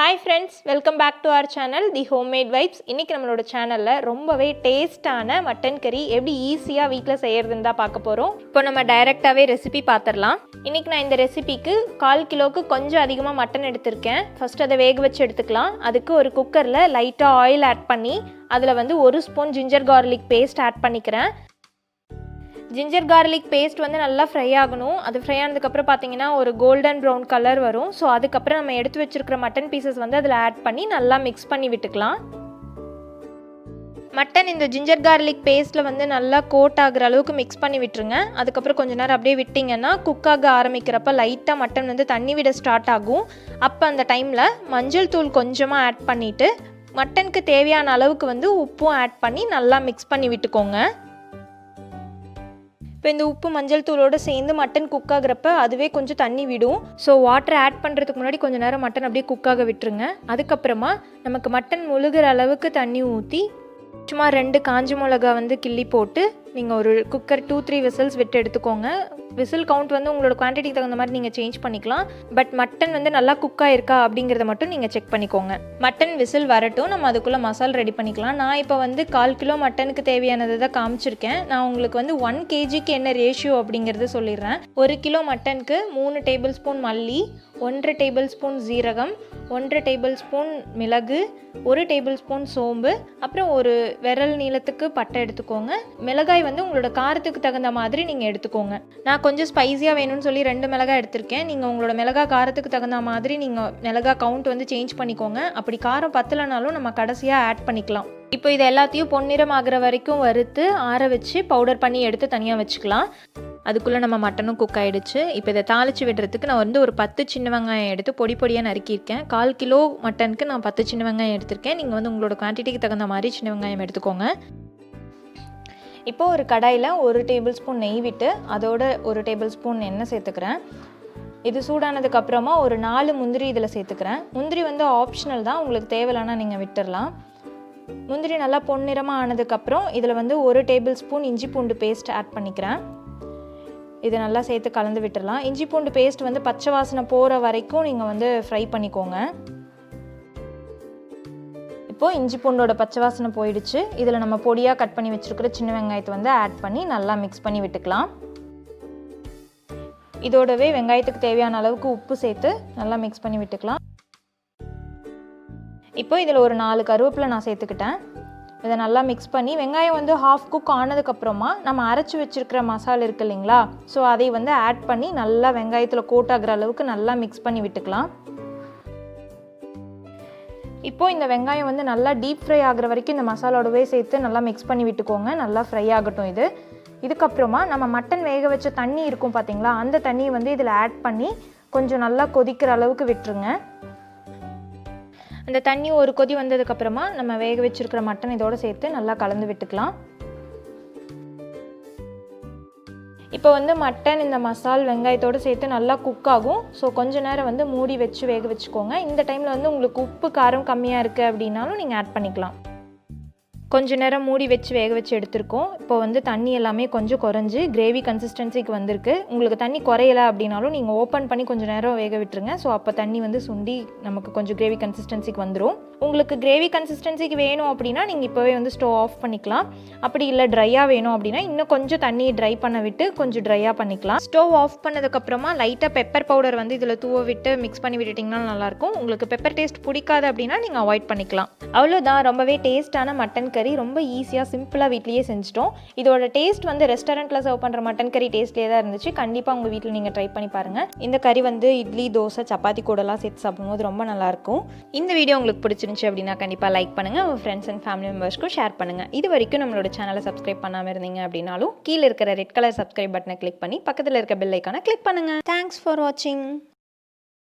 Hi friends, welcome back to our channel The Homemade Vibes. இன்னைக்கு நம்மளோட சேனல்ல ரொம்பவே டேஸ்டான மட்டன் கறி எப்படி ஈஸியா வீட்ல செய்யறதுன்னு தான் பார்க்க போறோம். இப்போ நம்ம டைரக்டாவே ரெசிபி பாத்திரலாம். இன்னைக்கு நான் இந்த ரெசிபிக்கு 1/4 கிலோக்கு கொஞ்சம் அதிகமா மட்டன் எடுத்துர்க்கேன். ஃபர்ஸ்ட் அதை வேக வச்சு எடுத்துக்கலாம். அதுக்கு ஒரு குக்கர்ல லைட்டா ஆயில் ஆட் பண்ணி அதுல வந்து 1 spoon ginger garlic paste add பண்ணிக்கிறேன். ஜிஞ்சர் கார்லிக் பேஸ்ட் வந்து நல்லா ஃப்ரை ஆகணும். அது ஃப்ரை ஆனதுக்கப்புறம் பார்த்தீங்கன்னா ஒரு கோல்டன் ப்ரௌன் கலர் வரும். ஸோ அதுக்கப்புறம் நம்ம எடுத்து வச்சுருக்கிற மட்டன் பீசஸ் வந்து அதில் ஆட் பண்ணி நல்லா மிக்ஸ் பண்ணி விட்டுக்கலாம். மட்டன் இந்த ஜிஞ்சர் கார்லிக் பேஸ்ட்டில் வந்து நல்லா கோட் ஆகிற அளவுக்கு மிக்ஸ் பண்ணி விட்டுருங்க. அதுக்கப்புறம் கொஞ்சம் நேரம் அப்படியே விட்டிங்கன்னா குக் ஆக ஆரம்பிக்கிறப்ப லைட்டாக மட்டன் வந்து தண்ணி விட ஸ்டார்ட் ஆகும். அப்போ அந்த டைமில் மஞ்சள் தூள் கொஞ்சமாக ஆட் பண்ணிவிட்டு மட்டனுக்கு தேவையான அளவுக்கு வந்து உப்பும் ஆட் பண்ணி நல்லா மிக்ஸ் பண்ணி விட்டுக்கோங்க. இப்போ இந்த உப்பு மஞ்சள் தூளோடு சேர்ந்து மட்டன் குக் ஆகிறப்ப அதுவே கொஞ்சம் தண்ணி விடும். ஸோ வாட்டர் ஆட் பண்ணுறதுக்கு முன்னாடி கொஞ்சம் நேரம் மட்டன் அப்படியே குக்காக விட்டுருங்க. அதுக்கப்புறமா நமக்கு மட்டன் முழுகிற அளவுக்கு தண்ணி ஊற்றி சும்மா 2 காஞ்ச மிளகா வந்து கிள்ளி போட்டு நீங்கள் ஒரு குக்கர் 2-3 விசில்ஸ் விட்டு எடுத்துக்கோங்க. விசில் கவுண்ட் வந்து உங்களோட குவான்டிட்டிக்கு தகுந்த மாதிரி நீங்கள் சேஞ்ச் பண்ணிக்கலாம். பட் மட்டன் வந்து நல்லா குக் ஆயிருக்கா அப்படிங்கிறத மட்டும் நீங்கள் செக் பண்ணிக்கோங்க. மட்டன் விசில் வரட்டும், நம்ம அதுக்குள்ளே மசாலா ரெடி பண்ணிக்கலாம். நான் இப்போ வந்து 1/4 கிலோ மட்டனுக்கு தேவையானதை தான் காமிச்சிருக்கேன். நான் உங்களுக்கு வந்து 1 kgக்கு என்ன ரேஷியோ அப்படிங்கிறது சொல்லிடுறேன். 1 கிலோ மட்டனுக்கு 3 டேபிள் ஸ்பூன் மல்லி, 1 டேபிள் ஸ்பூன் ஜீரகம், 1 டேபிள் ஸ்பூன் மிளகு, 1 டேபிள் ஸ்பூன் சோம்பு, அப்புறம் ஒரு விரல் நீளத்துக்கு பட்டை எடுத்துக்கோங்க. மிளகாய் வந்து உங்களோட காரத்துக்கு தகுந்த மாதிரி நீங்கள் எடுத்துக்கோங்க. நான் கொஞ்சம் ஸ்பைஸியாக வேணும்னு சொல்லி 2 மிளகாய் எடுத்திருக்கேன். நீங்கள் உங்களோட மிளகாய் காரத்துக்கு தகுந்த மாதிரி நீங்கள் மிளகாய் கவுண்ட் வந்து சேஞ்ச் பண்ணிக்கோங்க. அப்படி காரம் பத்தலைனாலும் நம்ம கடைசியாக ஆட் பண்ணிக்கலாம். இப்போ இது எல்லாத்தையும் பொன்னிறம் ஆகிற வரைக்கும் வறுத்து ஆற வச்சு பவுடர் பண்ணி எடுத்து தனியாக வச்சுக்கலாம். அதுக்குள்ளே நம்ம மட்டனும் குக் ஆகிடுச்சு. இப்போ இதை தாளித்து விடுறதுக்கு நான் வந்து ஒரு 10 சின்ன வெங்காயம் எடுத்து பொடி பொடியாக நறுக்கியிருக்கேன். 1/4 கிலோ மட்டனுக்கு நான் 10 சின்ன வெங்காயம் எடுத்திருக்கேன். நீங்கள் வந்து உங்களோட குவான்டிட்டிக்கு தகுந்த மாதிரி சின்ன வெங்காயம் எடுத்துக்கோங்க. இப்போது ஒரு கடாயில் 1 டேபிள் ஸ்பூன் நெய் விட்டு அதோட 1 டேபிள் ஸ்பூன் எண்ணெய் சேர்த்துக்கிறேன். இது சூடானதுக்கப்புறமா ஒரு 4 முந்திரி இதில் சேர்த்துக்கிறேன். முந்திரி வந்து ஆப்ஷனல் தான், உங்களுக்கு தேவையில்லைன்னா நீங்கள் விட்டுடலாம். முந்திரி நல்லா பொன்னிறமாக ஆனதுக்கப்புறம் இதில் வந்து 1 டேபிள் ஸ்பூன் இஞ்சி பூண்டு பேஸ்ட் ஆட் பண்ணிக்கிறேன். இதை நல்லா சேர்த்து கலந்து விட்டுடலாம். இஞ்சி பூண்டு பேஸ்ட் வந்து பச்சை வாசனை போகிற வரைக்கும் நீங்கள் வந்து ஃப்ரை பண்ணிக்கோங்க. இப்போது இஞ்சி பூண்டோட பச்சை வாசனை போயிடுச்சு. இதில் நம்ம பொடியாக கட் பண்ணி வச்சுருக்கிற சின்ன வெங்காயத்தை வந்து ஆட் பண்ணி நல்லா மிக்ஸ் பண்ணி விட்டுக்கலாம். இதோடவே வெங்காயத்துக்கு தேவையான அளவுக்கு உப்பு சேர்த்து நல்லா மிக்ஸ் பண்ணி விட்டுக்கலாம். இப்போ இதில் ஒரு 4 கருவேப்பிலை நான் சேர்த்துக்கிட்டேன். இதை நல்லா மிக்ஸ் பண்ணி வெங்காயம் வந்து ஹாஃப் குக் ஆனதுக்கப்புறமா நம்ம அரைச்சி வச்சுருக்கிற மசாலா இருக்குது இல்லைங்களா, ஸோ அதை வந்து ஆட் பண்ணி நல்லா வெங்காயத்தில் கோட் ஆகிற அளவுக்கு நல்லா மிக்ஸ் பண்ணி விட்டுக்கலாம். இப்போது இந்த வெங்காயம் வந்து நல்லா டீப் ஃப்ரை ஆகிற வரைக்கும் இந்த மசாலாவோடவே சேர்த்து நல்லா மிக்ஸ் பண்ணி விட்டுக்கோங்க. நல்லா ஃப்ரை ஆகட்டும் இது. இதுக்கப்புறமா நம்ம மட்டன் வேக வச்ச தண்ணி இருக்கும் பார்த்தீங்களா, அந்த தண்ணியை வந்து இதில் ஆட் பண்ணி கொஞ்சம் நல்லா கொதிக்கிற அளவுக்கு விட்டுருங்க. அந்த தண்ணி ஒரு கொதி வந்ததுக்கப்புறமா நம்ம வேக வச்சுருக்கிற மட்டன் இதோடு சேர்த்து நல்லா கலந்து விட்டுக்கலாம். இப்போ வந்து மட்டன் இந்த மசால் வெங்காயத்தோடு சேர்த்து நல்லா குக் ஆகும். ஸோ கொஞ்சம் நேரம் வந்து மூடி வச்சு வேக வச்சுக்கோங்க. இந்த டைமில் வந்து உங்களுக்கு உப்பு காரம் கம்மியாக இருக்குது அப்படின்னாலும் நீங்கள் ஆட் பண்ணிக்கலாம். கொஞ்சம் நேரம் மூடி வச்சு வேக வச்சு எடுத்துருக்கோம். இப்போ வந்து தண்ணி எல்லாமே கொஞ்சம் குறைஞ்சி கிரேவி கன்சிஸ்டன்சிக்கு வந்திருக்கு. உங்களுக்கு தண்ணி குறையலை அப்படின்னாலும் நீங்கள் ஓப்பன் பண்ணி கொஞ்சம் நேரம் வேக விட்டுருங்க. ஸோ அப்போ தண்ணி வந்து சுண்டி நமக்கு கொஞ்சம் கிரேவி கன்சிஸ்டன்சிக்கு வந்துடும். உங்களுக்கு கிரேவி கன்சிஸ்டன்சிக்கு வேணும் அப்படின்னா நீங்கள் இப்போவே வந்து ஸ்டவ் ஆஃப் பண்ணிக்கலாம். அப்படி இல்லை ட்ரையாக வேணும் அப்படின்னா இன்னும் கொஞ்சம் தண்ணியை ட்ரை பண்ண விட்டு கொஞ்சம் ட்ரையாக பண்ணிக்கலாம். ஸ்டவ் ஆஃப் பண்ணதுக்கப்புறமா லைட்டாக பெப்பர் பவுடர் வந்து இதில் தூவ விட்டு மிக்ஸ் பண்ணி விட்டுட்டிங்கன்னா நல்லாயிருக்கும். உங்களுக்கு பெப்பர் டேஸ்ட் பிடிக்காது அப்படின்னா நீங்கள் அவாய்ட் பண்ணிக்கலாம். அவ்வளோதான், ரொம்பவே டேஸ்ட்டான மட்டன் கறி ரொம்ப ஈஸியாக சிம்பிளாக வீட்லேயே செஞ்சிட்டோம். இதோட டேஸ்ட் வந்து ரெஸ்டாரண்ட்டில் சர்வ் பண்ணுற மட்டன் கறி டேஸ்ட்லேயே தான் இருந்துச்சு. கண்டிப்பாக உங்கள் வீட்டில் நீங்கள் ட்ரை பண்ணி பாருங்கள். இந்த கறி வந்து இட்லி, தோசை, சப்பாத்தி கூடலாம் சேர்த்து சாப்பிடும்போது ரொம்ப நல்லாயிருக்கும். இந்த வீடியோ உங்களுக்கு பிடிச்சிருந்துச்சு அப்படின்னா கண்டிப்பாக லைக் பண்ணுங்கள். உங்கள் ஃப்ரெண்ட்ஸ் அண்ட் ஃபேமிலி மெம்பர்ஸ்க்கும் ஷேர் பண்ணுங்கள். இது வரைக்கும் நம்மளோட சேனலை சப்ஸ்கிரைப் பண்ணாமல் இருந்தீங்க அப்படின்னாலும் கீழே இருக்கிற ரெட் கலர் சப்ஸ்கிரைப் பட்டனை கிளிக் பண்ணி பக்கத்தில் இருக்க பெல் ஐக்கானை கிளிக் பண்ணுங்கள். தேங்க்ஸ் ஃபார் வாட்சிங்.